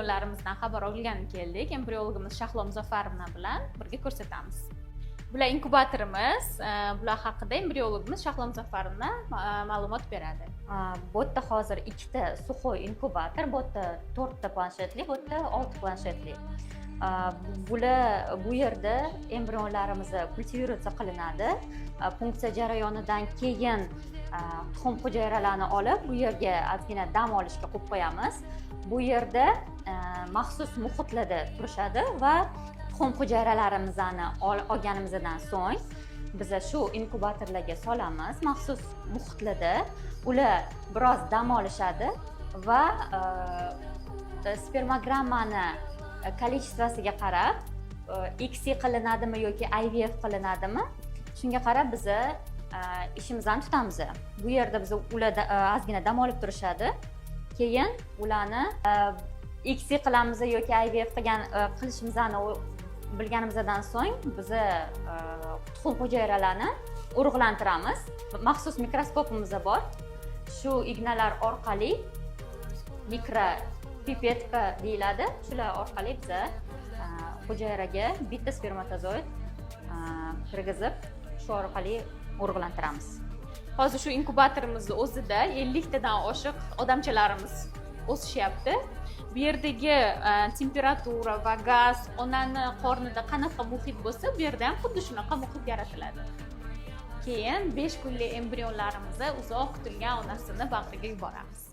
embrionlarimizdan xabar olgani keldik. Embriologimiz Shahlo Muzaffarovna bilan birga ko'rsatamiz. Bular inkubatorimiz, bular haqida embriologimiz Shahlo Muzaffarovna ma'lumot beradi. Bu yerda hozir ikkita suxoy inkubator, bu yerda 4 ta planshetli, bu yerda 6 planshetli. Bu yerda embrionlarimiz kultivatsiya qilinadi. Punksiya jarayonidan keyin tuxum hujayralarni olib, bu yerga ozgina dam olishga qo'yib qo'yamiz. Bu yerda maxsus muhitlarda turishadi va tuxum hujayralarimizni olganimizdan so'ng biz shu inkubatorlarga solamiz. Maxsus muhitlarda ular biroz dam olishadi va spermogrammani kolичествosiga qarab XC qilinadimi yoki IVF qilinadimi, shunga qarab biz ishimizni tutamiz. Bu yerda biz ular ozgina dam olib turishadi. Keyin ularni XC qilamiz yoki IVF qilishimizni bilganimizdan so'ng biz tuxum hujayralarni urug'lantiramiz. Maxsus mikroskopimiz bor. Shu ignalar orqali mikropipetka deyiladi. Shular orqali biz hujayraga bitta spermatozoid kirgizib, shu orqali urug'lantiramiz. Hozir shu inkubatorimizni o'zida 50 tadan oshiq odamchalarimiz o'sishyapti. Bu yerdagi temperatura va gaz onani qornida qanaqa muhit bo'lsa, bu yerda ham xuddi shunaqa muhit yaratiladi. Keyin 5 kunlik embrionlarimizni uzoq kutilgan onasini bag'riga yuboramiz.